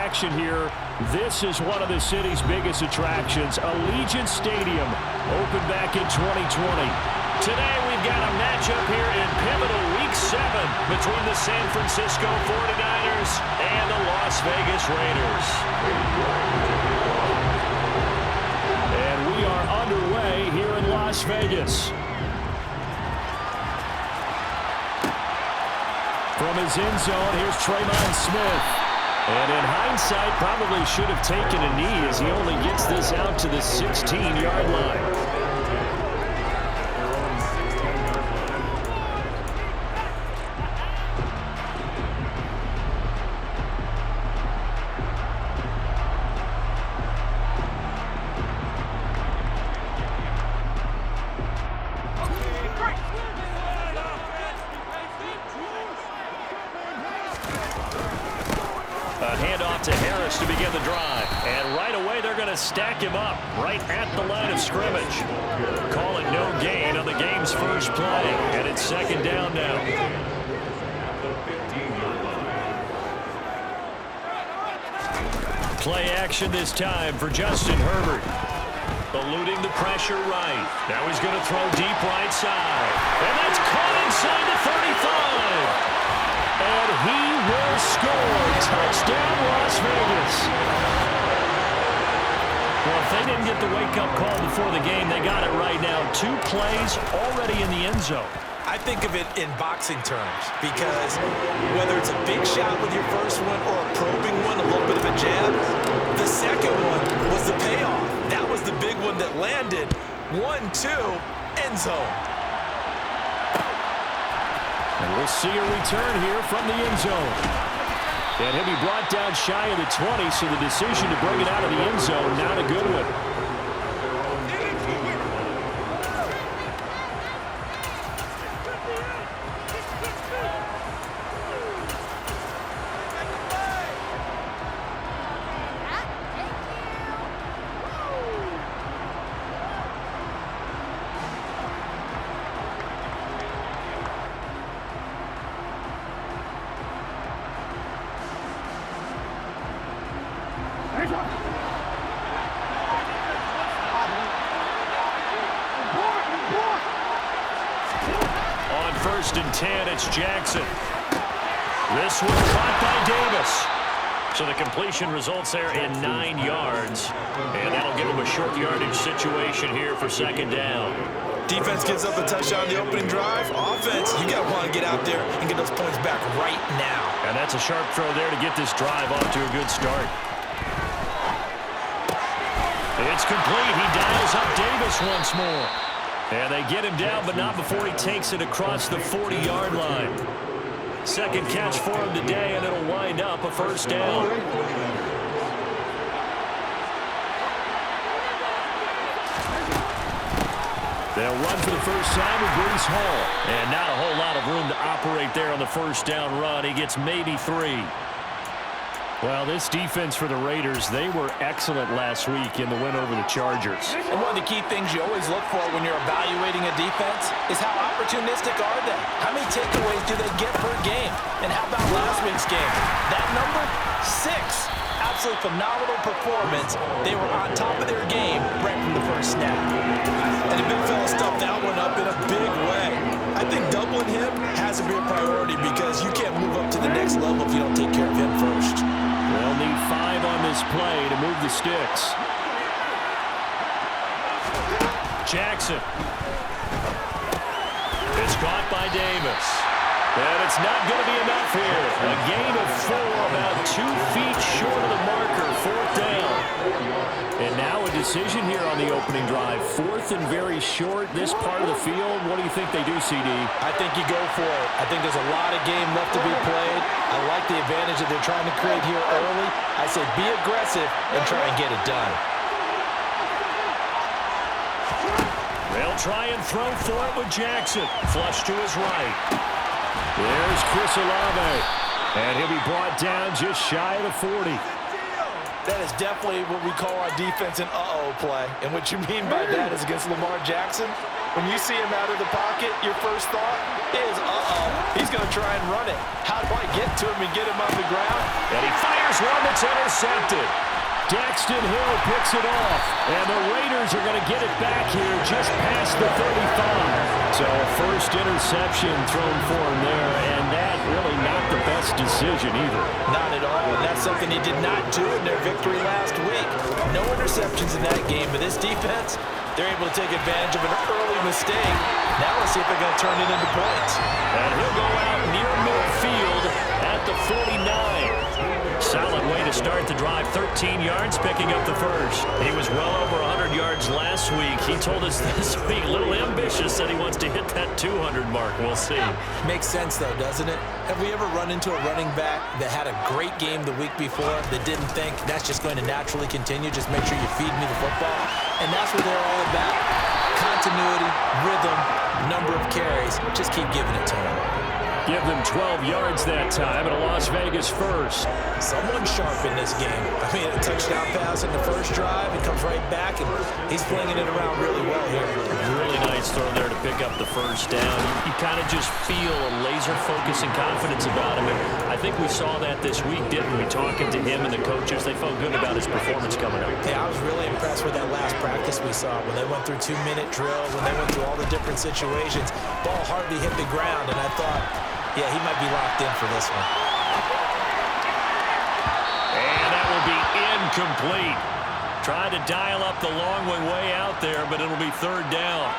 action here. This is one of the city's biggest attractions. Allegiant Stadium opened back in 2020. Today we've got a matchup here in pivotal Week 7 between the San Francisco 49ers and the Las Vegas Raiders. And we are underway here in Las Vegas. From his end zone, here's Tremon Smith. And in hindsight, probably should have taken a knee as he only gets this out to the 16-yard line. Handoff to Harris to begin the drive. And right away, they're going to stack him up right at the line of scrimmage. Call it no gain on the game's first play. And it's second down now. Play action this time for Justin Herbert. Eluding the pressure right. Now he's going to throw deep right side. And that's caught inside the 35. And he will score. Touchdown, Las Vegas. Well, if they didn't get the wake-up call before the game, they got it right now. 2 plays already in the end zone. I think of it in boxing terms because whether it's a big shot with your first one or a probing one, a little bit of a jab, the second one was the payoff. That was the big one that landed. 1-2, end zone. And we'll see a return here from the end zone. And he'll be brought down shy of the 20, so the decision to bring it out of the end zone, not a good one. On 1st and 10, it's Jackson. This one caught by Davis. So the completion results there in 9 yards. And that'll give him a short yardage situation here for second down. Defense gives up a touchdown on the opening drive. Offense, you got to want to get out there and get those points back right now. And that's a sharp throw there to get this drive off to a good start. It's complete. He dials up Davis once more. And they get him down, but not before he takes it across the 40-yard line. Second catch for him today, and it'll wind up a first down. They'll run for the first time with Breece Hall. And not a whole lot of room to operate there on the first down run. He gets maybe 3. Well, this defense for the Raiders, they were excellent last week in the win over the Chargers. And one of the key things you always look for when you're evaluating a defense is how opportunistic are they? How many takeaways do they get per game? And how about last week's game? That number, 6. Absolutely phenomenal performance. They were on top of their game right from the first snap. And the big fella stuffed that one up in a big way. I think doubling him has to be a priority because you can't move up to the next level if you don't take care of him first. They'll need 5 on this play to move the sticks. Jackson. It's caught by Davis. And it's not going to be enough here. A gain of 4, about 2 feet short of the marker, 4th down. And now a decision here on the opening drive. 4th and very short, this part of the field. What do you think they do, CD? I think you go for it. I think there's a lot of game left to be played. I like the advantage that they're trying to create here early. I say be aggressive and try and get it done. They'll try and throw for it with Jackson. Flush to his right. There's Chris Olave. And he'll be brought down just shy of the 40. That is definitely what we call our defense an uh-oh play. And what you mean by that is against Lamar Jackson. When you see him out of the pocket, your first thought, is, he's going to try and run it. How do I get to him and get him on the ground? And he fires one that's intercepted. Daxton Hill picks it off, and the Raiders are going to get it back here just past the 35. So first interception thrown for him there, and that really not the best decision either. Not at all, and that's something he did not do in their victory last week. No interceptions in that game, but this defense, they're able to take advantage of an early mistake. Now let's see if they're going to turn it into points. And he'll go out near midfield at the 49. Solid way to start the drive. 13 yards, picking up the first. He was well over 100 yards last week. He told us this week, a little ambitious, that he wants to hit that 200 mark. We'll see. Makes sense, though, doesn't it? Have we ever run into a running back that had a great game the week before that didn't think that's just going to naturally continue? Just make sure you feed me the football. And that's what they're all about. Continuity, rhythm, number of carries. Just keep giving it to him. Give them 12 yards that time at a Las Vegas first. Someone sharp in this game. I mean, a touchdown pass in the first drive. He comes right back, and he's flinging it around really well here. Really nice throw there to pick up the first down. You kind of just feel a laser focus and confidence about him. And I think we saw that this week, didn't we? Talking to him and the coaches, they felt good about his performance coming up. Yeah, I was really impressed with that last practice we saw when they went through 2-minute drills, when they went through all the different situations. Ball hardly hit the ground, and I thought, yeah, he might be locked in for this one. And that will be incomplete. Trying to dial up the long way out there, but it'll be third down.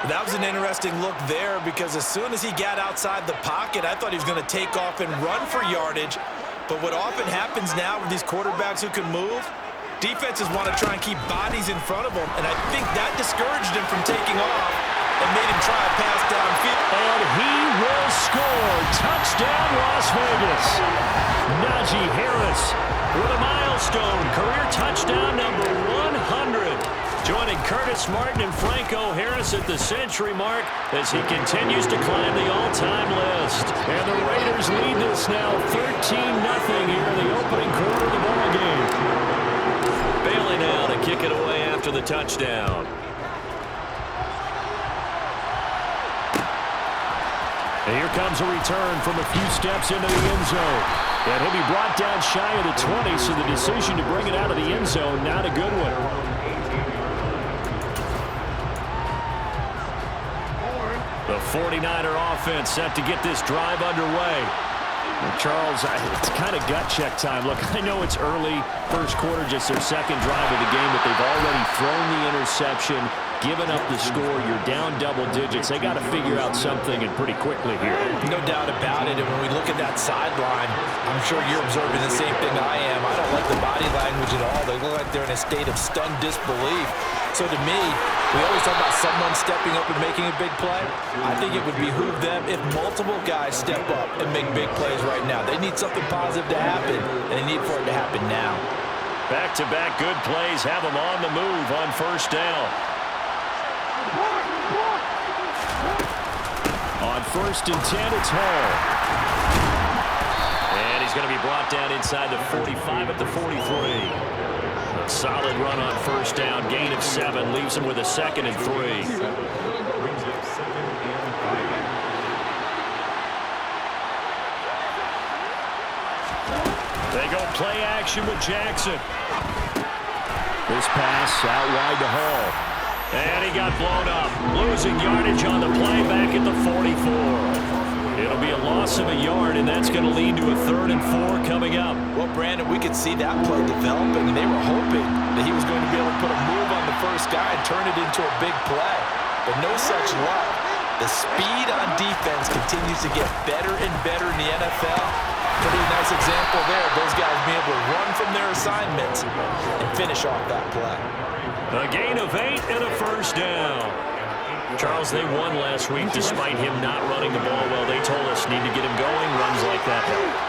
That was an interesting look there because as soon as he got outside the pocket, I thought he was going to take off and run for yardage. But what often happens now with these quarterbacks who can move, defenses want to try and keep bodies in front of them, and I think that discouraged him from taking off and made him try a pass downfield. And he will score. Touchdown, Las Vegas. Najee Harris with a milestone. Career touchdown number 100. Joining Curtis Martin and Franco Harris at the century mark as he continues to climb the all-time list. And the Raiders lead this now 13-0 here in the opening quarter of the ballgame. Bailey now to kick it away after the touchdown. And here comes a return from a few steps into the end zone. And he'll be brought down shy of the 20, so the decision to bring it out of the end zone, not a good one. The 49er offense set to get this drive underway. And Charles, it's kind of gut check time. Look, I know it's early, first quarter, just their second drive of the game, but they've already thrown the interception, given up the score. You're down double digits. They got to figure out something, and pretty quickly here. No doubt about it. And when we look at that sideline, I'm sure you're observing the same thing I am. I don't like the body language at all. They look like they're in a state of stunned disbelief. So to me, we always talk about someone stepping up and making a big play. I think it would behoove them if multiple guys step up and make big plays right now. They need something positive to happen, and they need for it to happen now. Back-to-back good plays have them on the move on first down. On 1st and 10, it's Hall. And he's going to be brought down inside the 45 at the 43. A solid run on first down, gain of 7, leaves him with a 2nd and 3. They go play action with Jackson. This pass out wide to Hall. And he got blown up, losing yardage on the play back at the 44. It'll be a loss of a yard, and that's going to lead to a 3rd and 4 coming up. Well, Brandon, we could see that play developing, and they were hoping that he was going to be able to put a move on the first guy and turn it into a big play. But no such luck. The speed on defense continues to get better and better in the NFL. Pretty nice example there of those guys being able to run from their assignments and finish off that play. A gain of 8 and a first down. Charles, they won last week despite him not running the ball well. They told us need to get him going, runs like that.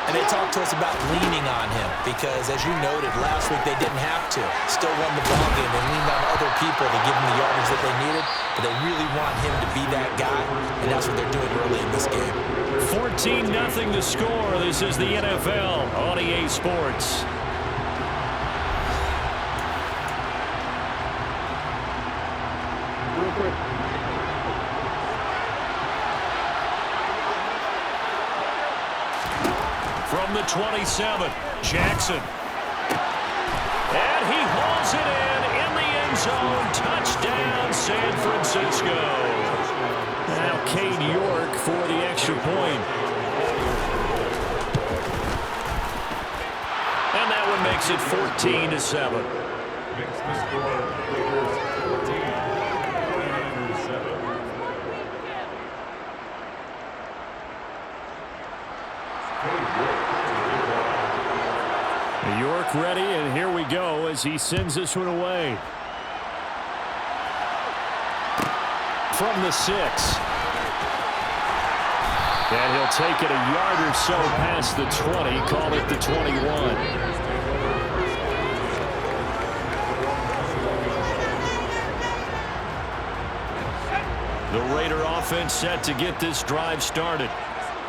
And they talked to us about leaning on him because, as you noted, last week they didn't have to. Still won the ball game. They leaned on other people to give them the yardage that they needed, but they really want him to be that guy, and that's what they're doing early in this game. 14-0 the score. This is the NFL on EA Sports. the 27. Jackson. And he hauls it in the end zone. Touchdown, San Francisco. Now Cade York for the extra point. And that one makes it 14-7. York ready, and here we go as he sends this one away. From the 6. And he'll take it a yard or so past the 20, call it the 21. The Raider offense set to get this drive started.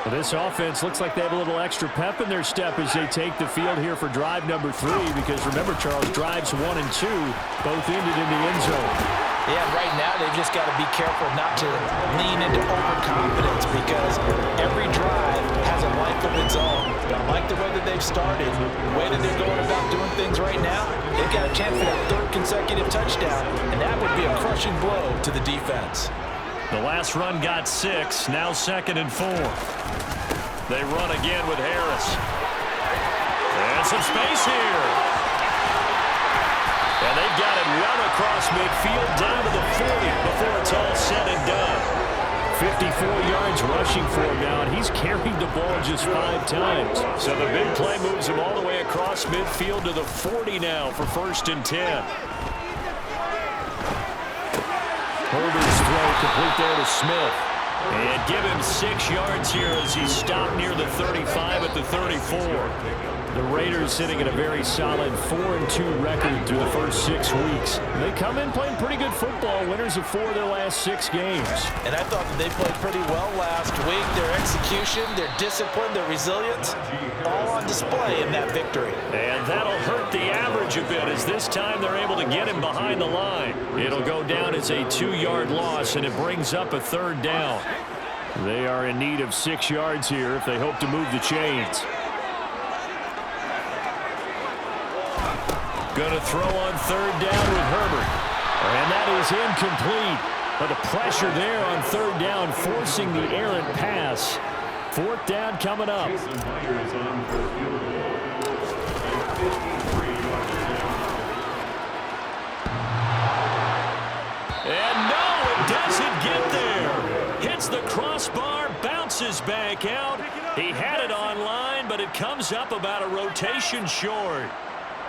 Well, this offense looks like they have a little extra pep in their step as they take the field here for drive number 3, because remember, Charles, drives 1 and 2 both ended in the end zone. Yeah, right now they've just got to be careful not to lean into overconfidence, because every drive has a life of its own. But I like the way that they've started, the way that they're going about doing things right now. They've got a chance for that 3rd consecutive touchdown, and that would be a crushing blow to the defense. The last run got 6, now 2nd and 4. They run again with Harris. And some space here. And they've got it well across midfield down to the 40 before it's all said and done. 54 yards rushing for him now, and he's carried the ball just 5 times. So the big play moves him all the way across midfield to the 40 now for 1st and 10. Herbert's throw complete there to Smith. And give him 6 yards here as he stopped near the 35 at the 34. The Raiders sitting at a very solid 4-2 record through the first 6 weeks. They come in playing pretty good football, winners of 4 of their last 6 games. And I thought that they played pretty well last week. Their execution, their discipline, their resilience, all on display in that victory. And that'll hurt the average a bit as this time they're able to get him behind the line. It'll go down as a 2-yard loss, and it brings up a 3rd down. They are in need of 6 yards here if they hope to move the chains. Going to throw on 3rd down with Herbert. And that is incomplete. But the pressure there on 3rd down forcing the errant pass. 4th down coming up. And no, it doesn't get there. Hits the crossbar, bounces back out. He had it online, but it comes up about a rotation short.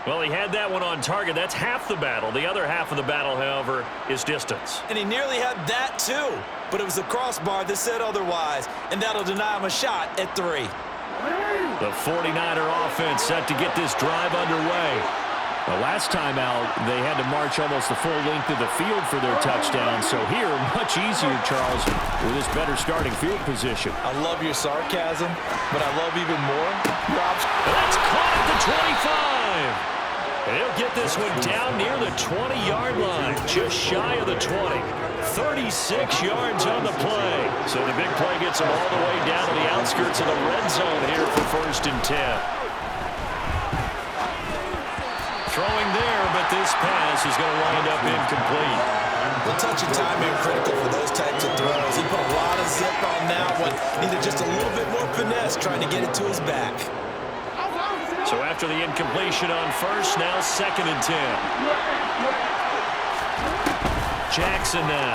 Well, he had that one on target. That's half the battle. The other half of the battle, however, is distance. And he nearly had that too, but it was the crossbar that said otherwise, and that'll deny him a shot at 3. The 49er offense set to get this drive underway. The last time out, they had to march almost the full length of the field for their touchdown. So here, much easier, Charles, with this better starting field position. I love your sarcasm, but I love even more Rob's. That's caught at the 25. He'll get this one down near the 20-yard line, just shy of the 20. 36 yards on the play. So the big play gets him all the way down to the outskirts of the red zone here for 1st and 10. Throwing there, but this pass is going to wind up incomplete. The touch and timing are critical for those types of throws. He put a lot of zip on that one. Needed just a little bit more finesse trying to get it to his back. So after the incompletion on 1st, now 2nd and 10. Jackson now.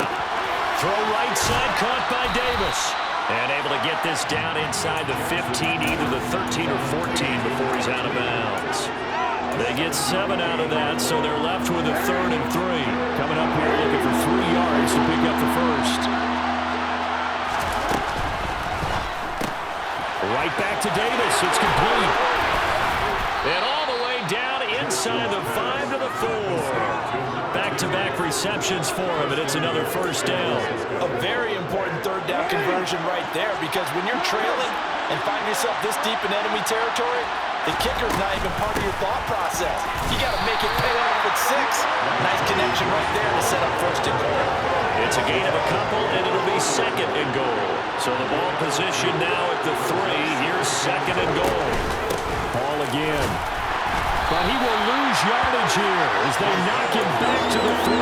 Throw right side, caught by Davis. And able to get this down inside the 15, either the 13 or 14 before he's out of bounds. They get 7 out of that, so they're left with a 3rd and 3. Coming up here looking for 3 yards to pick up the 1st. Right back to Davis. It's complete. And all the way down inside the 5 to the 4. Back-to-back receptions for him, and it's another 1st down. A very important 3rd down conversion right there, because when you're trailing and find yourself this deep in enemy territory, the kicker's not even part of your thought process. You got to make it pay off with 6. Nice connection right there to set up 1st and goal. It's a gain of a couple, and it'll be 2nd and goal. So the ball position now at the 3. Here's 2nd and goal. again. But he will lose yardage here as they knock him back to the 3.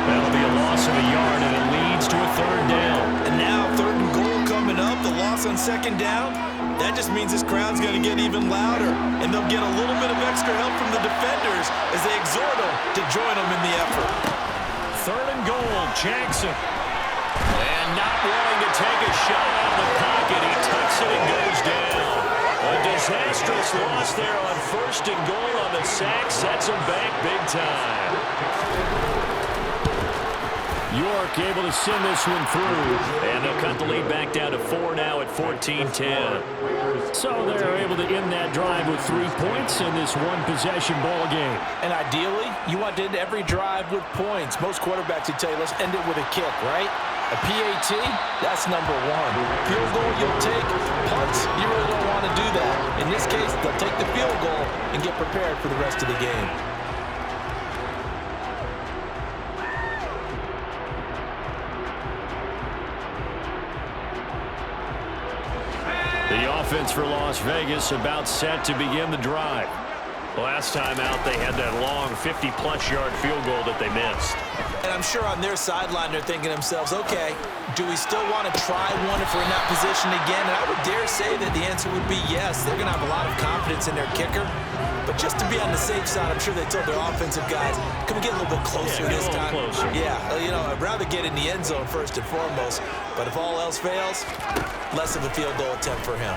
That'll be a loss of a yard, and it leads to a 3rd down. And now 3rd and goal coming up, the loss on 2nd down. That just means this crowd's going to get even louder, and they'll get a little bit of extra help from the defenders as they exhort them to join them in the effort. 3rd and goal, Jackson. And not willing to take a shot out of the pocket. He tucks it and goes down. A disastrous loss there on 1st and goal on the sack. Sets him back big time. York able to send this one through. And they'll cut the lead back down to 4 now at 14-10. So they're able to end that drive with 3 points in this one-possession ball game. And ideally, you want to end every drive with points. Most quarterbacks would tell you, let's end it with a kick, right? A PAT, that's number 1. Field goal you'll take. Punts, you really don't want to do that. In this case, they'll take the field goal and get prepared for the rest of the game. The offense for Las Vegas about set to begin the drive. Last time out, they had that long 50-plus yard field goal that they missed. And I'm sure on their sideline, they're thinking to themselves, okay, do we still want to try one if we're in that position again? And I would dare say that the answer would be yes. They're going to have a lot of confidence in their kicker. But just to be on the safe side, I'm sure they told their offensive guys, can we get a little bit closer this time? Closer. Yeah, you know, I'd rather get in the end zone first and foremost. But if all else fails, less of a field goal attempt for him.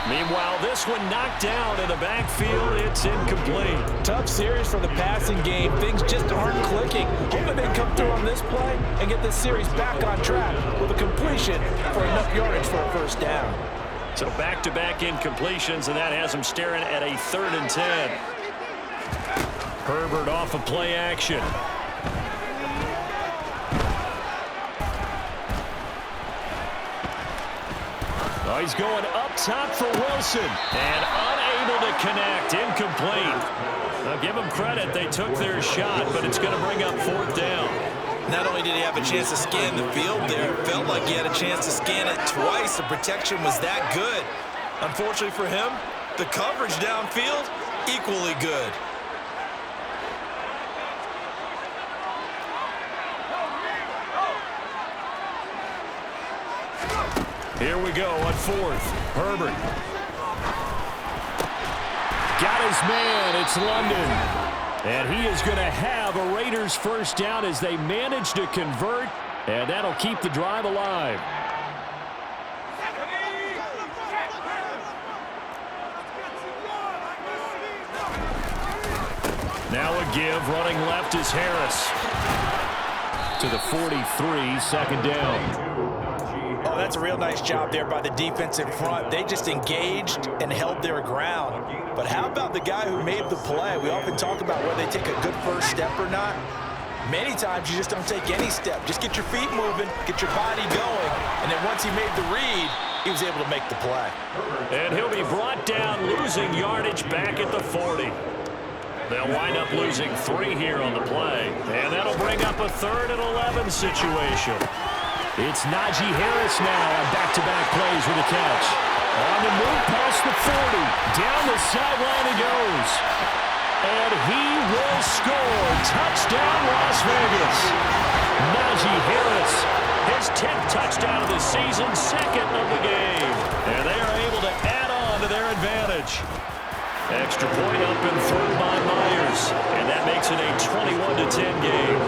Meanwhile, this one knocked down in the backfield. It's incomplete. Tough series for the passing game. Things just aren't clicking. Hoping they come through on this play and get this series back on track with a completion for enough yardage for a 1st down. So back-to-back incompletions, and that has them staring at a 3rd and 10. Herbert off of play action. Oh, he's going up top for Wilson. And unable to connect. Incomplete. I'll give them credit. They took their shot, but it's going to bring up 4th down. Not only did he have a chance to scan the field there, it felt like he had a chance to scan it twice. The protection was that good. Unfortunately for him, the coverage downfield, equally good. Here we go on 4th. Herbert. Got his man. It's London. And he is going to have a Raiders 1st down as they manage to convert. And that'll keep the drive alive. Now a give. Running left is Harris. To the 43, 2nd down. Oh, that's a real nice job there by the defense in front. They just engaged and held their ground. But how about the guy who made the play? We often talk about whether they take a good 1st step or not. Many times you just don't take any step. Just get your feet moving, get your body going, and then once he made the read, he was able to make the play. And he'll be brought down, losing yardage back at the 40. They'll wind up losing 3 here on the play. And that'll bring up a 3rd and 11 situation. It's Najee Harris now on back-to-back plays with a catch. On the move past the 40. Down the sideline he goes. And he will score. Touchdown, Las Vegas. Najee Harris, his 10th touchdown of the season, 2nd of the game. And they are able to add on to their advantage. Extra point up and through by Myers. And that makes it a 21-10 game.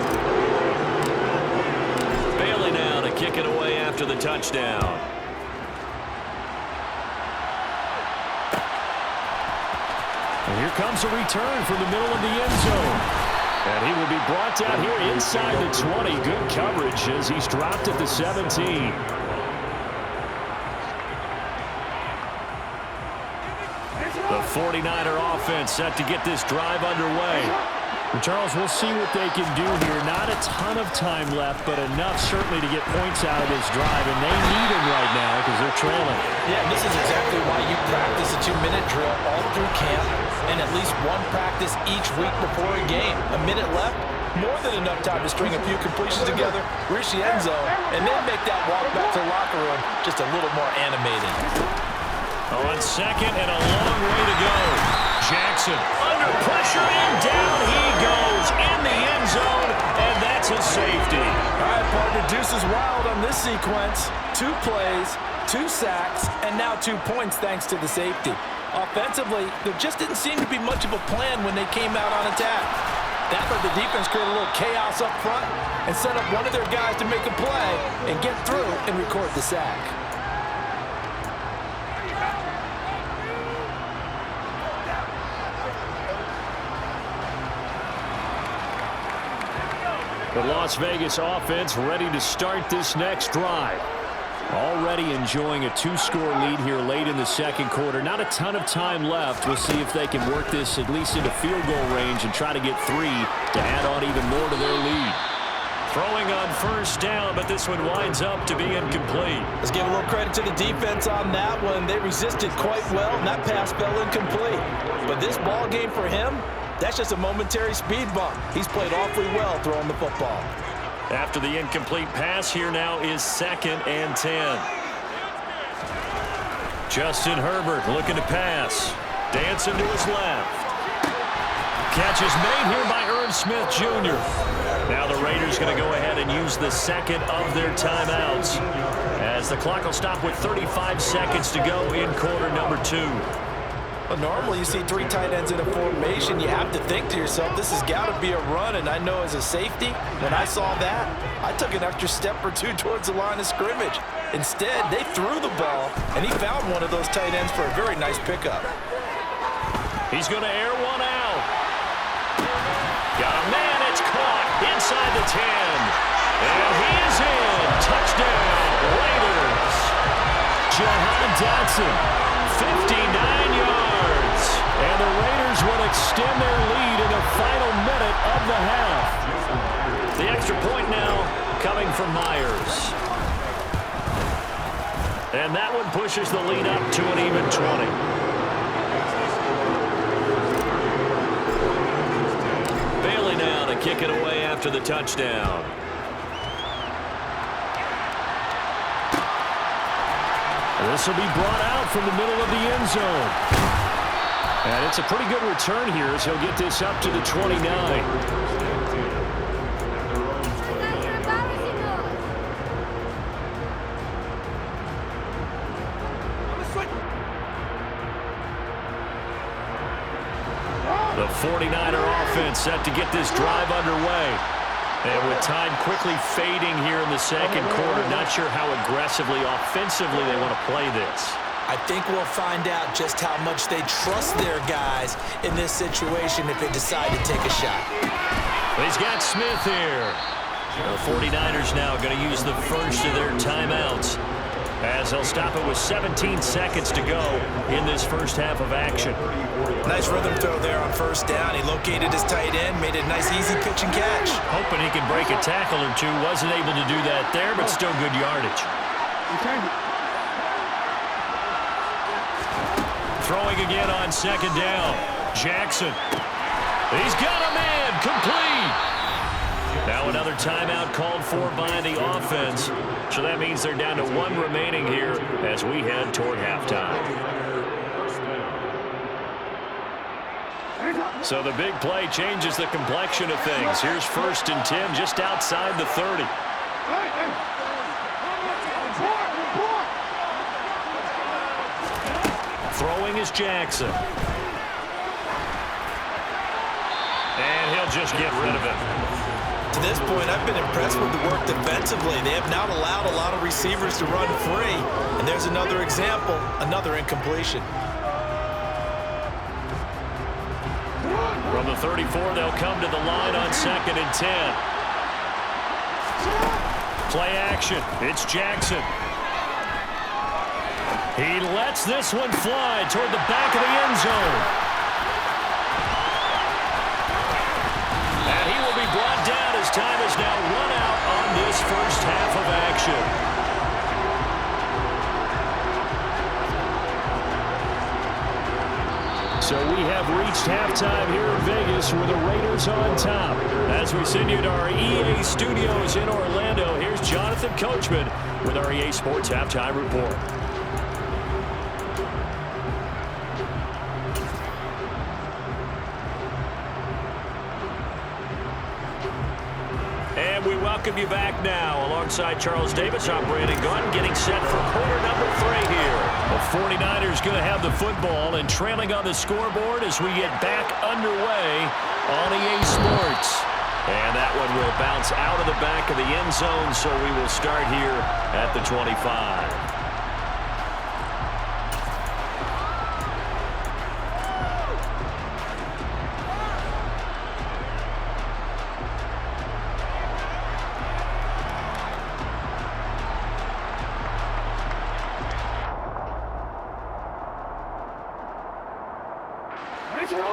Bailey now to kick it away after the touchdown. And here comes a return from the middle of the end zone. And he will be brought down here inside the 20. Good coverage as he's dropped at the 17. The 49er offense set to get this drive underway. And Charles, we'll see what they can do here. Not a ton of time left, but enough certainly to get points out of this drive. And they need them right now because they're trailing. Yeah, this is exactly why you practice a 2-minute drill all through camp and at least one practice each week before a game. A minute left, more than enough time to string a few completions together, reach the end zone, and then make that walk back to the locker room just a little more animated. On second and a long way to go. Jackson under pressure and down he goes in the end zone, and that's a safety. All right, partner, deuce is wild on this sequence. 2 plays, 2 sacks, and now 2 points thanks to the safety. Offensively, there just didn't seem to be much of a plan when they came out on attack. That let the defense create a little chaos up front and set up one of their guys to make a play and get through and record the sack. The Las Vegas offense ready to start this next drive. Already enjoying a 2-score lead here late in the second quarter. Not a ton of time left. We'll see if they can work this at least into field goal range and try to get 3 to add on even more to their lead. Throwing on first down, but this one winds up to be incomplete. Let's give a little credit to the defense on that one. They resisted quite well, and that pass fell incomplete. But this ball game for him, that's just a momentary speed bump. He's played awfully well throwing the football. After the incomplete pass, here now is 2nd and 10. Justin Herbert looking to pass. Dancing to his left. Catch is made here by Irv Smith Jr. Now the Raiders going to go ahead and use the second of their timeouts, as the clock will stop with 35 seconds to go in quarter number 2. But normally you see 3 tight ends in a formation, you have to think to yourself, this has got to be a run. And I know as a safety, when I saw that, I took an extra step or 2 towards the line of scrimmage. Instead, they threw the ball, and he found one of those tight ends for a very nice pickup. He's going to air one out. Got a man, it's caught inside the 10. And he is in. Touchdown, Raiders. Jahan Dotson, 59 yards. And the Raiders will extend their lead in the final minute of the half. The extra point now coming from Myers. And that one pushes the lead up to an even 20. Bailey now to kick it away after the touchdown. This will be brought out from the middle of the end zone. And it's a pretty good return here as he'll get this up to the 29. The 49er offense set to get this drive underway. And with time quickly fading here in the second quarter, not sure how aggressively, offensively they want to play this. I think we'll find out just how much they trust their guys in this situation if they decide to take a shot. He's got Smith here. The 49ers now going to use the first of their timeouts, as they'll stop it with 17 seconds to go in this first half of action. Nice rhythm throw there on first down. He located his tight end, made it a nice easy pitch and catch. Hoping he could break a tackle or 2. Wasn't able to do that there, but still good yardage. Throwing again on second down. Jackson. He's got a man. Complete. Now another timeout called for by the offense. So that means they're down to 1 remaining here as we head toward halftime. So the big play changes the complexion of things. Here's 1st and 10 just outside the 30. Throwing is Jackson. And he'll just get rid of it. To this point, I've been impressed with the work defensively. They have not allowed a lot of receivers to run free. And there's another example, another incompletion. From the 34, they'll come to the line on 2nd and 10. Play action. It's Jackson. He lets this one fly toward the back of the end zone. And he will be brought down as time is now run out on this first half of action. So we have reached halftime here in Vegas with the Raiders on top. As we send you to our EA studios in Orlando, here's Jonathan Coachman with our EA Sports Halftime Report. welcome you back now. Alongside Charles Davis, I'm Brandon Gaudin, getting set for quarter number 3 here. The 49ers going to have the football and trailing on the scoreboard as we get back underway on EA Sports. And that one will bounce out of the back of the end zone, so we will start here at the 25.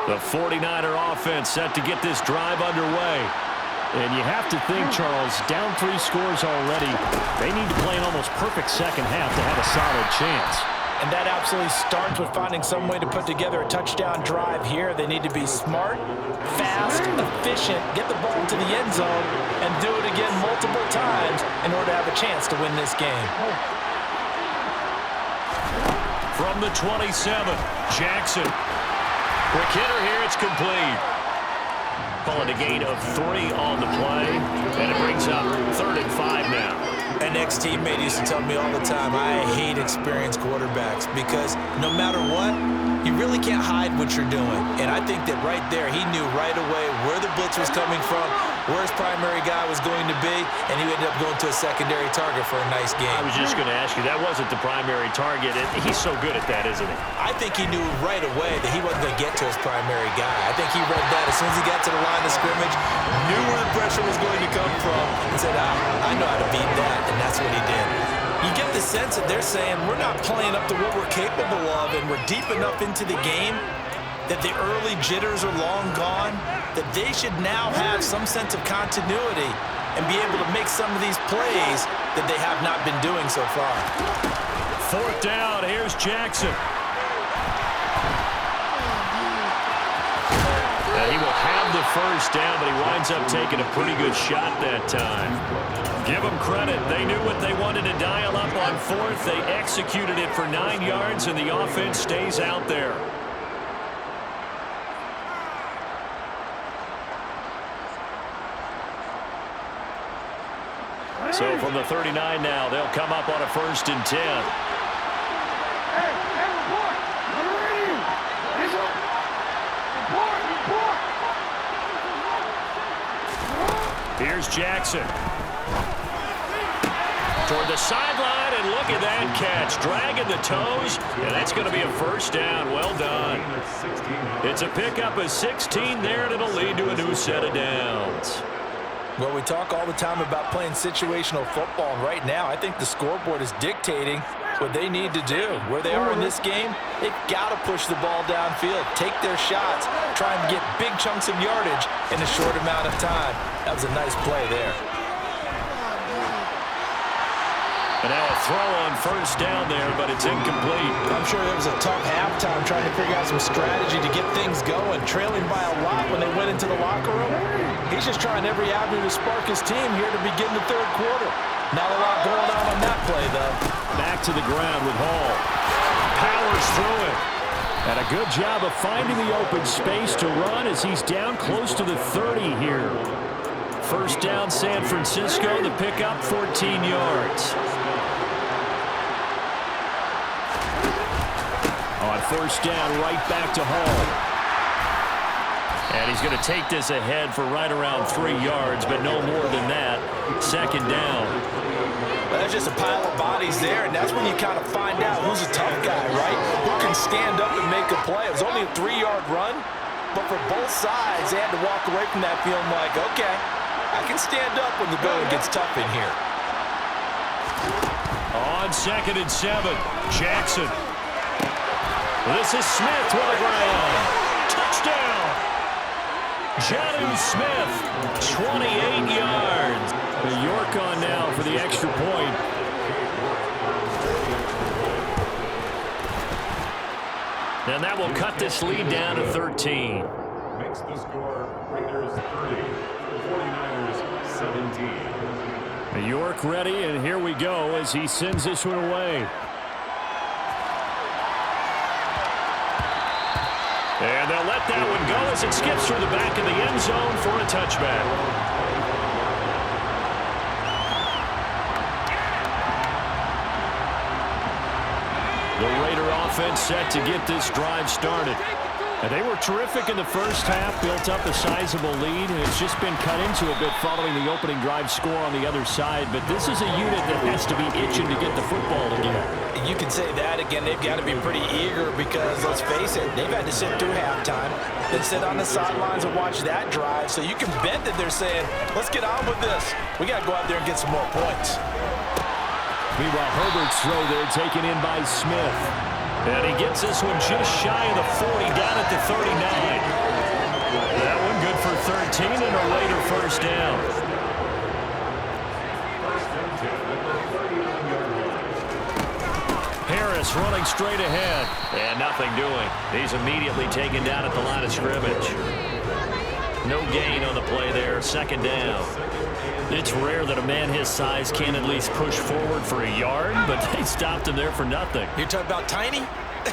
The 49er offense set to get this drive underway. And you have to think, Charles, down 3 scores already. They need to play an almost perfect second half to have a solid chance. And that absolutely starts with finding some way to put together a touchdown drive here. They need to be smart, fast, efficient, get the ball to the end zone, and do it again multiple times in order to have a chance to win this game. From the 27, Jackson. Quick hitter here, it's complete. Calling a gain of 3 on the play, and it brings up 3rd and 5 now. An ex-teammate used to tell me all the time, I hate experienced quarterbacks because no matter what, you really can't hide what you're doing. And I think that right there, he knew right away where the blitz was coming from, where his primary guy was going to be, and he ended up going to a secondary target for a nice game. I was just going to ask you, that wasn't the primary target. He's so good at that, isn't he? I think he knew right away that he wasn't going to get to his primary guy. I think he read that as soon as he got to the line of scrimmage, knew where the pressure was going to come from, and said, I know how to beat that, and that's what he did. You get the sense that they're saying we're not playing up to what we're capable of, and we're deep enough into the game that the early jitters are long gone, that they should now have some sense of continuity and be able to make some of these plays that they have not been doing so far. 4th down, here's Jackson. He will have the 1st down, but he winds up taking a pretty good shot that time. Give them credit. They knew what they wanted to dial up on 4th. They executed it for 9 yards, and the offense stays out there. So from the 39 now, they'll come up on a 1st and 10. Here's Jackson. Toward the sideline, and look at that catch. Dragging the toes, and that's going to be a 1st down. Well done. It's a pickup of 16 there, and it'll lead to a new set of downs. Well, we talk all the time about playing situational football, and right now I think the scoreboard is dictating what they need to do. Where they are in this game, they've got to push the ball downfield, take their shots, try and get big chunks of yardage in a short amount of time. That was a nice play there. And now a throw on 1st down there, but it's incomplete. I'm sure there was a tough halftime trying to figure out some strategy to get things going, trailing by a lot when they went into the locker room. He's just trying every avenue to spark his team here to begin the 3rd quarter. Not a lot going on that play, though. Back to the ground with Hall. Powers through it. And a good job of finding the open space to run as he's down close to the 30 here. 1st down, San Francisco. The pickup, 14 yards. On 1st down, right back to Hall. And he's going to take this ahead for right around 3 yards, but no more than that. 2nd down. Well, there's just a pile of bodies there, and that's when you kind of find out who's a tough guy, right? Who can stand up and make a play. It was only a 3-yard run, but for both sides, they had to walk away from that feeling like, okay, I can stand up when the going gets tough in here. On 2nd and 7, Jackson. This is Smith with a ground. Touchdown! Jonnu Smith, 28 yards. York on now for the extra point. And that will cut this lead down to 13. Makes the score Raiders 30, 49ers 17. York ready, and here we go as he sends this one away. And they'll let that one go as it skips through the back of the end zone for a touchback. offense set to get this drive started. And they were terrific in the first half, built up a sizable lead, and it's just been cut into a bit following the opening drive score on the other side. But this is a unit that has to be itching to get the football again. You can say that again. They've got to be pretty eager because, let's face it, they've had to sit through halftime, then sit on the sidelines and watch that drive. So you can bet that they're saying, let's get on with this. We got to go out there and get some more points. Meanwhile, Herbert's throw there taken in by Smith. And he gets this one just shy of the 40, down at the 39. That one good for 13 and a later first down. Harris running straight ahead. And nothing doing. He's immediately taken down at the line of scrimmage. No gain on the play there. Second down. It's rare that a man his size can at least push forward for a yard, but they stopped him there for nothing. You're talking about Tiny?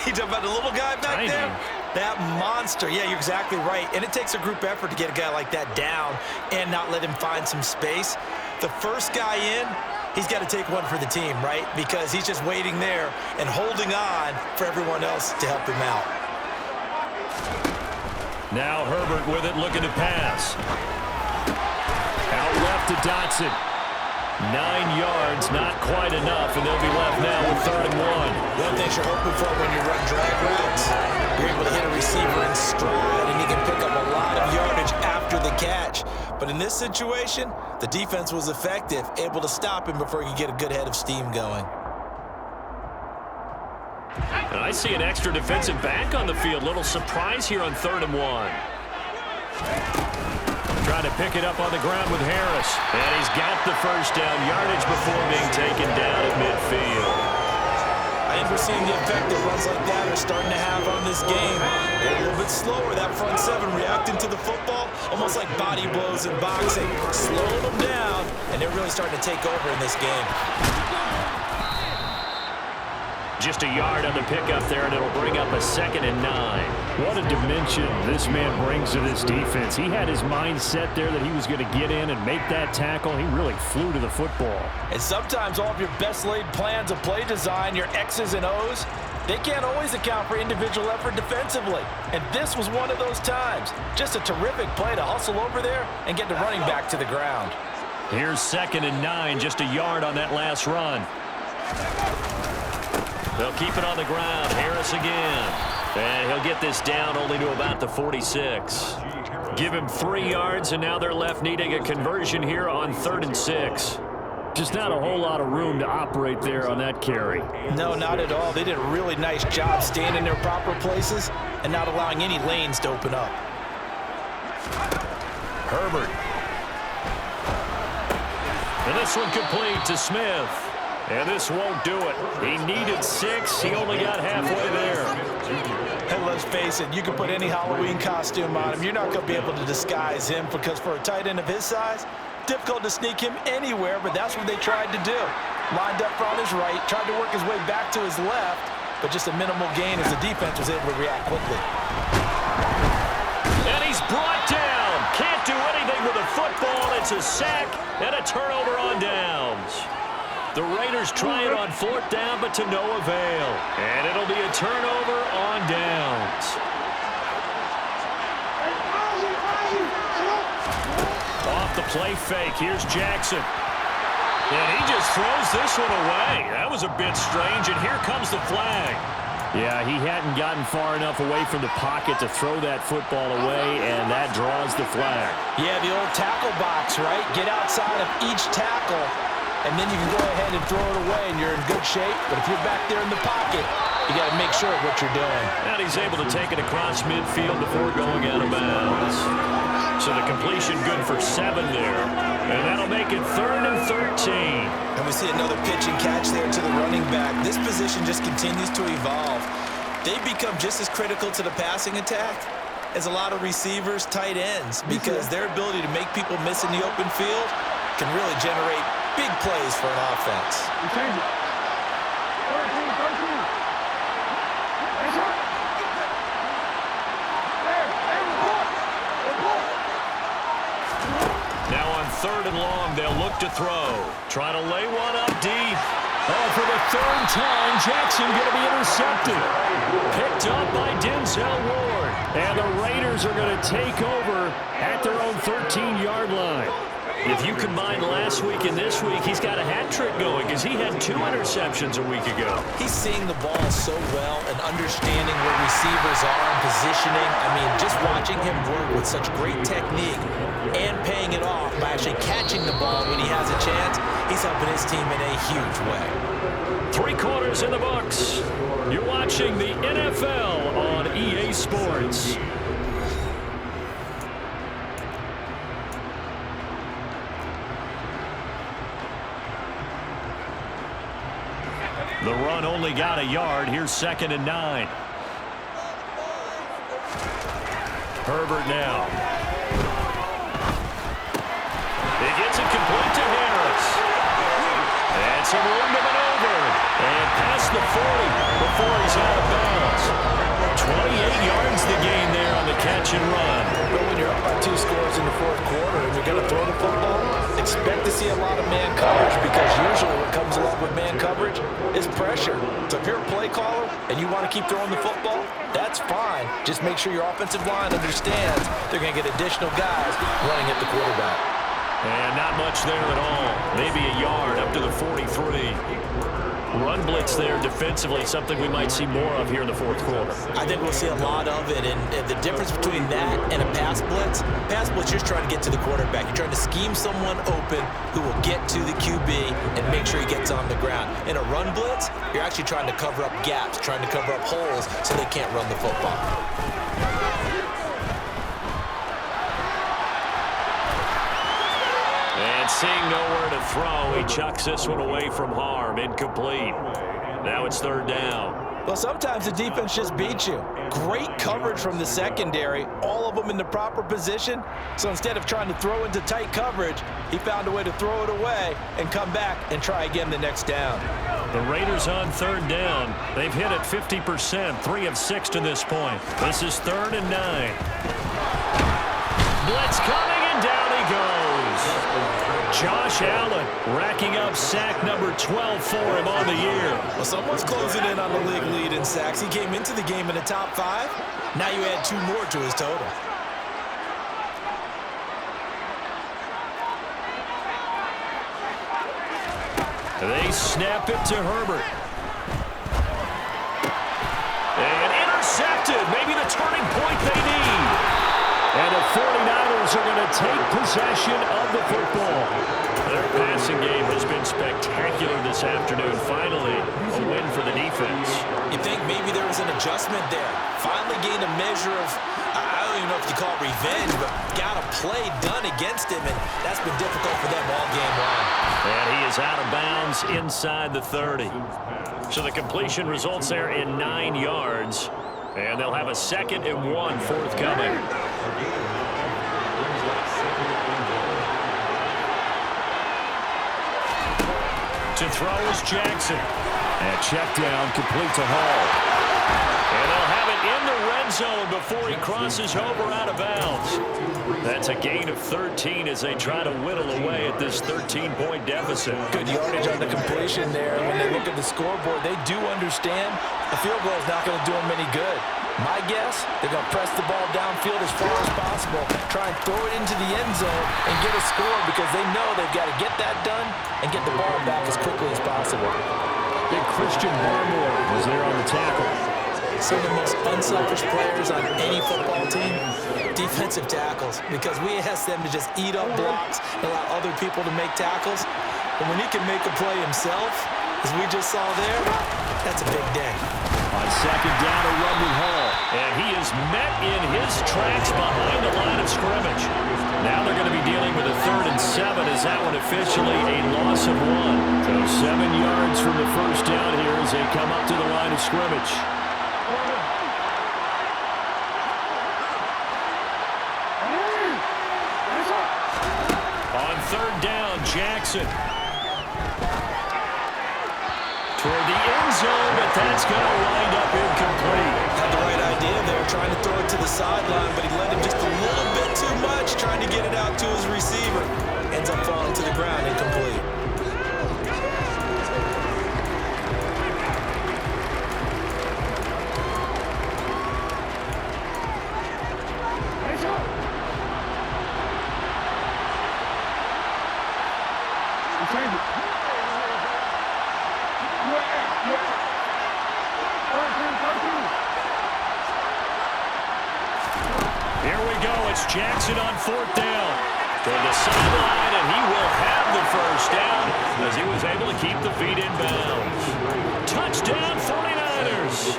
You're talking about the little guy back there? That monster. Yeah, you're exactly right. And it takes a group effort to get a guy like that down and not let him find some space. The first guy in, he's got to take one for the team, right? Because he's just waiting there and holding on for everyone else to help him out. Now Herbert with it, looking to pass. Out left to Dotson. 9 yards, not quite enough, and they'll be left now with 3rd and 1. One thing you're hoping for when you run drag routes, you're able to hit a receiver in stride, and he can pick up a lot of yardage after the catch. But in this situation, the defense was effective, able to stop him before he could get a good head of steam going. And I see an extra defensive back on the field. Little surprise here on 3rd and 1. Trying to pick it up on the ground with Harris. And he's got the first down yardage before being taken down at midfield. I think we're seeing the effect that runs like that are starting to have on this game. They're a little bit slower, that front seven reacting to the football, almost like body blows in boxing. Slowing them down, and they're really starting to take over in this game. Just a yard on the pickup there, and it'll bring up a 2nd and 9. What a dimension this man brings to this defense. He had his mind set there that he was going to get in and make that tackle. He really flew to the football. And sometimes all of your best laid plans of play design, your X's and O's, they can't always account for individual effort defensively. And this was one of those times. Just a terrific play to hustle over there and get the running back to the ground. Here's 2nd and 9, just a yard on that last run. They'll keep it on the ground. Harris again. And he'll get this down only to about the 46. Give him 3 yards, and now they're left needing a conversion here on 3rd and 6. Just not a whole lot of room to operate there on that carry. No, not at all. They did a really nice job staying in their proper places and not allowing any lanes to open up. Herbert. And this one complete to Smith. And this won't do it. He needed 6. He only got halfway there. And let's face it, you can put any Halloween costume on him. You're not going to be able to disguise him because for a tight end of his size, difficult to sneak him anywhere, but that's what they tried to do. Lined up on his right, tried to work his way back to his left, but just a minimal gain as the defense was able to react quickly. And he's brought down. Can't do anything with a football. It's a sack and a turnover on downs. The Raiders try it on 4th down, but to no avail. And it'll be a turnover on downs. Off the play fake, here's Jackson. And he just throws this one away. That was a bit strange, and here comes the flag. Yeah, he hadn't gotten far enough away from the pocket to throw that football away, and that draws the flag. Yeah, the old tackle box, right? Get outside of each tackle, and then you can go ahead and throw it away, and you're in good shape. But if you're back there in the pocket, you got to make sure of what you're doing. And he's able to take it across midfield before going out of bounds. So the completion good for 7 there. And that'll make it 3rd and 13. And we see another pitch and catch there to the running back. This position just continues to evolve. They become just as critical to the passing attack as a lot of receivers, tight ends, because their ability to make people miss in the open field can really generate big plays for an offense. Now on 3rd and long, they'll look to throw. Try to lay one up deep. Oh, for the third time, Jackson going to be intercepted. Picked up by Denzel Ward. And the Raiders are going to take over at their own 13-yard line. If you combine last week and this week, he's got a hat trick going because he had 2 interceptions a week ago. He's seeing the ball so well and understanding where receivers are and positioning. I mean, just watching him work with such great technique and paying it off by actually catching the ball when he has a chance, he's helping his team in a huge way. 3 quarters in the books. You're watching the NFL on EA Sports. The run only got a yard. Here's 2nd and 9. Herbert now. He gets it complete to Harris. And some room to maneuver. And past the 40 before he's out of bounds. 28 yards the gain there on the catch and run. But when you're up by 2 scores in the 4th quarter and you're going to throw the football, expect to see a lot of man coverage because usually what comes along with man coverage is pressure. So if you're a play caller and you want to keep throwing the football, that's fine. Just make sure your offensive line understands they're going to get additional guys running at the quarterback. And not much there at all. Maybe a yard up to the 43. Run blitz there defensively, something we might see more of here in the 4th quarter. I think we'll see a lot of it, and the difference between that and a pass blitz, you're just trying to get to the quarterback. You're trying to scheme someone open who will get to the QB and make sure he gets on the ground. In a run blitz, you're actually trying to cover up gaps, trying to cover up holes so they can't run the football. And seeing nowhere to throw, he chucks this one away from harm. Incomplete. Now it's 3rd down. Well, sometimes the defense just beats you. Great coverage from the secondary, all of them in the proper position. So instead of trying to throw into tight coverage, he found a way to throw it away and come back and try again the next down. The Raiders on 3rd down. They've hit it 50%, 3 of 6 to this point. This is 3rd and 9. Blitz coming, and down he goes. Josh Allen racking up sack number 12 for him on the year. Well, someone's closing in on the league lead in sacks. He came into the game in the top 5. Now you add 2 more to his total. They snap it to Herbert. And intercepted. Maybe the turning point they need. And the 49ers are going to take possession of the football. Their passing game has been spectacular this afternoon. Finally, a win for the defense. You think maybe there was an adjustment there. Finally gained a measure of, I don't even know if you call it revenge, but got a play done against him, and that's been difficult for them all game long. And he is out of bounds inside the 30. So the completion results there in 9 yards. And they'll have a 2nd and 1 forthcoming. To throw is Jackson. And check down complete to Hall. And they'll have it in the red zone before he crosses over out of bounds. That's a gain of 13 as they try to whittle away at this 13-point deficit. Good yardage on the completion there. When they look at the scoreboard, they do understand a field goal is not going to do them any good. My guess, they're going to press the ball downfield as far as possible, try and throw it into the end zone and get a score because they know they've got to get that done and get the ball back as quickly as possible. Big Christian Barmore was there on the tackle. Some of the most unselfish players on any football team, defensive tackles, because we ask them to just eat up blocks and allow other people to make tackles. But when he can make a play himself, as we just saw there, that's a big day. On 2nd down, a run with Hall. And he is met in his tracks behind the line of scrimmage. Now they're going to be dealing with a 3rd and 7 as that one officially a loss of 1. So 7 yards from the first down here as they come up to the line of scrimmage. On 3rd down, Jackson. Toward the end zone, but that's going to wind up incomplete. Had the right idea there, trying to throw it to the sideline, but he led him just a little bit too much, trying to get it out to his receiver. Ends up falling to the ground, incomplete. Here we go. It's Jackson on 4th down. To the sideline, and he will have the first down as he was able to keep the feet in bounds. Touchdown, 49ers.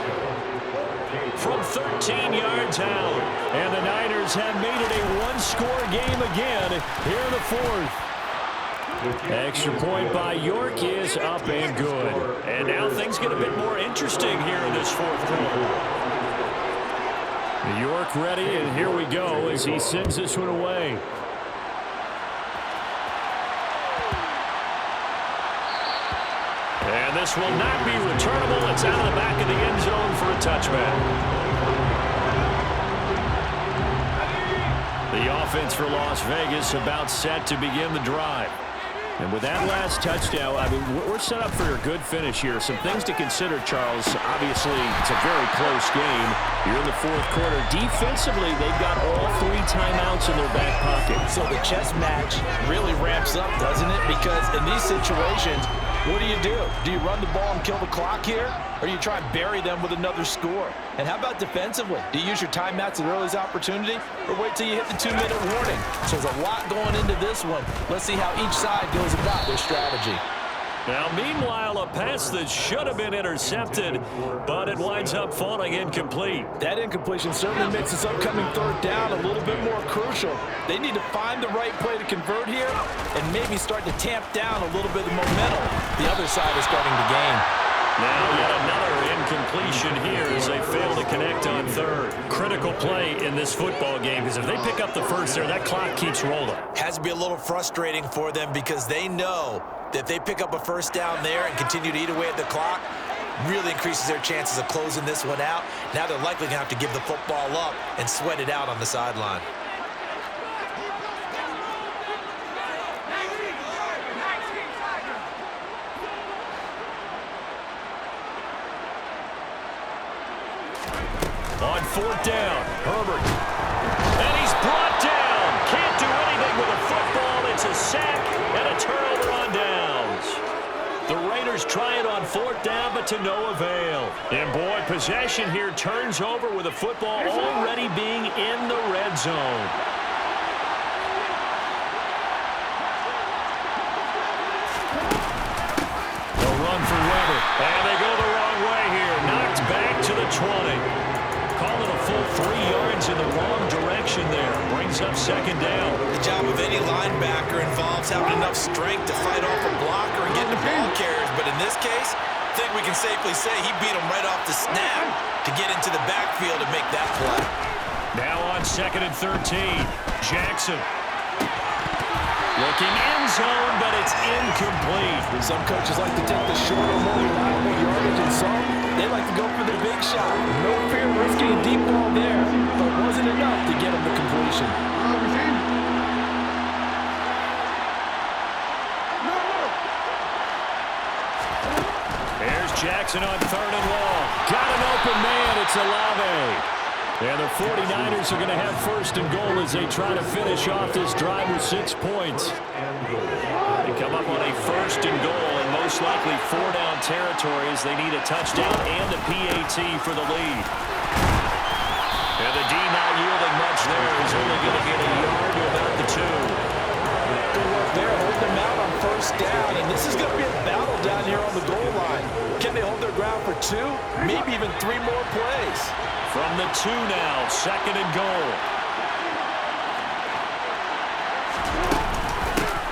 From 13 yards out. And the Niners have made it a one-score game again here in the 4th. Extra point by York is up and good. And now things get a bit more interesting here in this 4th quarter. York ready, and here we go as he sends this one away. And this will not be returnable. It's out of the back of the end zone for a touchback. The offense for Las Vegas about set to begin the drive. And with that last touchdown, I mean, we're set up for a good finish here. Some things to consider, Charles. Obviously, it's a very close game. You're in the 4th quarter. Defensively, they've got all 3 timeouts in their back pocket. So the chess match really ramps up, doesn't it? Because in these situations, what do? Do you run the ball and kill the clock here? Or do you try and bury them with another score? And how about defensively? Do you use your timeouts at earliest opportunity? Or wait till you hit the 2-minute warning? So there's a lot going into this one. Let's see how each side goes about their strategy. Now, meanwhile, a pass that should have been intercepted, but it winds up falling incomplete. That incompletion certainly makes this upcoming 3rd down a little bit more crucial. They need to find the right play to convert here and maybe start to tamp down a little bit of momentum the other side is starting to gain. Now yet another incompletion here as they fail to connect on 3rd. Critical play in this football game because if they pick up the first there, that clock keeps rolling. Has to be a little frustrating for them because they know that if they pick up a first down there and continue to eat away at the clock, really increases their chances of closing this one out. Now they're likely going to have to give the football up and sweat it out on the sideline. On 4th down, Herbert. And he's brought down. Can't do anything with a football. It's a sack and a turnover on downs. The Raiders try it on 4th down, but to no avail. And boy, possession here turns over with a football already being in the red zone. The run for Weber. And they go the wrong way here. Knocked back to the 20. Call it a full 3 yards in the wrong direction there. Brings up 2nd down. The job of any linebacker involves having enough strength to fight off a blocker and get the ball carriers. But in this case, I think we can safely say he beat him right off the snap to get into the backfield and make that play. Now on 2nd and 13. Jackson. Looking end zone, but it's incomplete. Some coaches like to take the shorter, more reliable yardage, and some, they like to go for the big shot. No fear of risking a deep ball there, but it wasn't enough to get him the completion. There's Jackson on 3rd and long. Got an open man. It's Olave. And the 49ers are going to have 1st and goal as they try to finish off this drive with 6 points. They come up on a 1st and goal and most likely 4-down territory as they need a touchdown and a PAT for the lead. And the D not yielding much there. He's only going to get a yard to about the 2. Good work there. Hold them out on 1st down, and this is going to be a battle down here on the goal line. Can they hold their ground for 2? Maybe even 3 more plays. From the 2 now, 2nd and goal.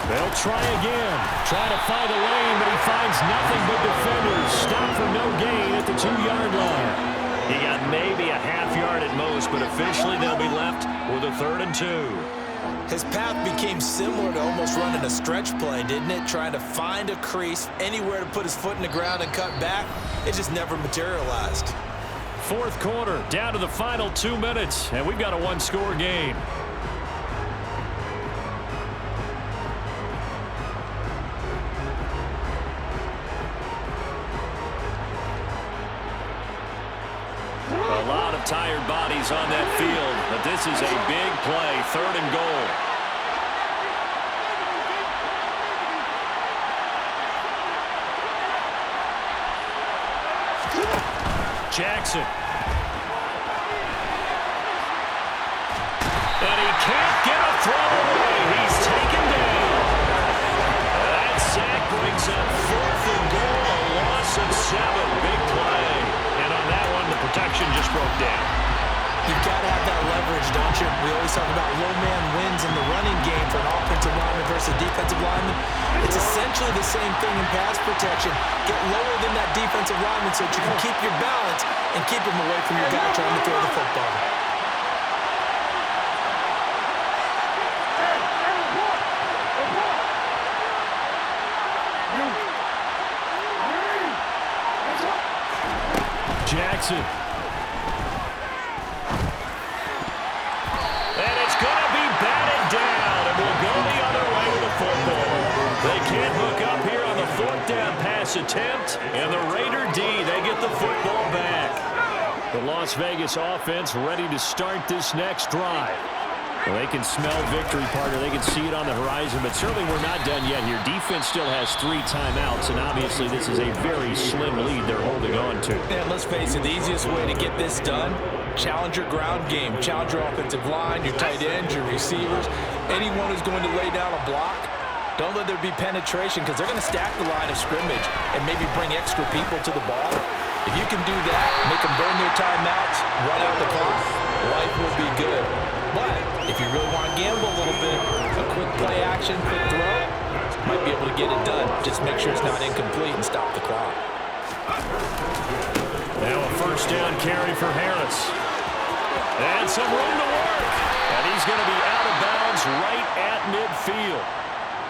They'll try again. Trying to find a lane, but he finds nothing but defenders. Stop for no gain at the 2-yard line. He got maybe a half yard at most, but officially they'll be left with a 3rd and 2. His path became similar to almost running a stretch play, didn't it? Trying to find a crease, anywhere to put his foot in the ground and cut back. It just never materialized. 4th quarter, down to the final 2 minutes, and we've got a 1-score game. A lot of tired bodies on that field, but this is a big play, 3rd and goal. Jackson. always talk about low man wins in the running game for an offensive lineman versus defensive lineman. It's essentially the same thing in pass protection. Get lower than that defensive lineman so that you can keep your balance and keep him away from your guy trying to throw the football. Jackson. And it's going to be batted down, and we'll go the other way with the football. They can't hook up here on the fourth down pass attempt, and the Raider D, they get the football back. The Las Vegas offense ready to start this next drive. Well, they can smell victory, partner. They can see it on the horizon, but certainly we're not done yet here. Defense still has 3 timeouts, and obviously this is a very slim lead they're holding on to. And let's face it, the easiest way to get this done, challenge your ground game. Challenge your offensive line, your tight ends, your receivers. Anyone who's going to lay down a block, don't let there be penetration because they're going to stack the line of scrimmage and maybe bring extra people to the ball. If you can do that, make them burn their timeouts, run out the clock, life will be good. But if you really want to gamble a little bit, a quick play action, quick throw, might be able to get it done. Just make sure it's not incomplete and stop the clock. Now a first down carry for Harris. And some room to work. And he's going to be out of bounds right at midfield.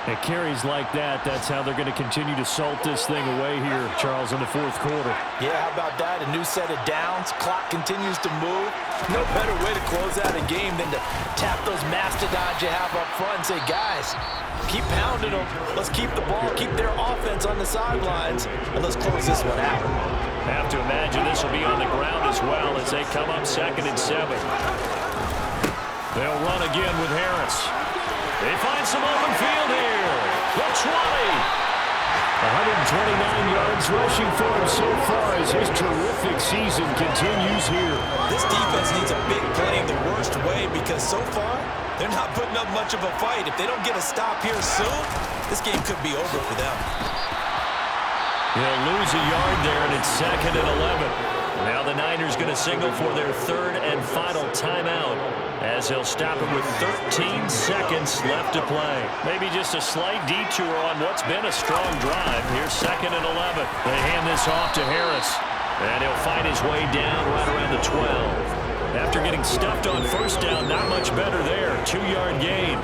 It carries like that. That's how they're going to continue to salt this thing away here, Charles, in the fourth quarter. Yeah, how about that? A new set of downs. Clock continues to move. No better way to close out a game than to tap those mastodons you have up front and say, guys, keep pounding them. Let's keep the ball, keep their offense on the sidelines, and let's close this one out. Have to imagine this will be on the ground as well as they come up 2nd and 7. They'll run again with Harris. They find some open field here. The 20. 129 yards rushing for him so far as his terrific season continues here. This defense needs a big play the worst way because so far, they're not putting up much of a fight. If they don't get a stop here soon, this game could be over for them. He'll lose a yard there, and it's 2nd and 11. Now the Niners going to signal for their 3rd and final timeout as they'll stop it with 13 seconds left to play. Maybe just a slight detour on what's been a strong drive. Here's 2nd and 11. They hand this off to Harris. And he'll find his way down right around the 12. After getting stuffed on first down, not much better there. 2-yard gain.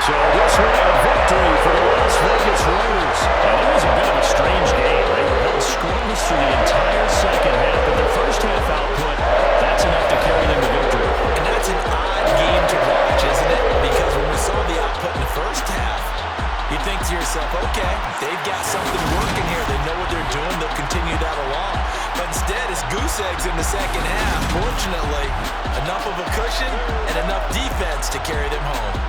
So this one a victory for the Las Vegas Raiders. And it was a bit of a strange game. They were held scoreless through the entire second half, but the first half output, that's enough to carry them to victory. And that's an odd game to watch, isn't it? Because when we saw the output in the first half, you think to yourself, okay, they've got something working here. They know what they're doing. They'll continue that along. But instead, it's goose eggs in the second half. Fortunately, enough of a cushion and enough defense to carry them home.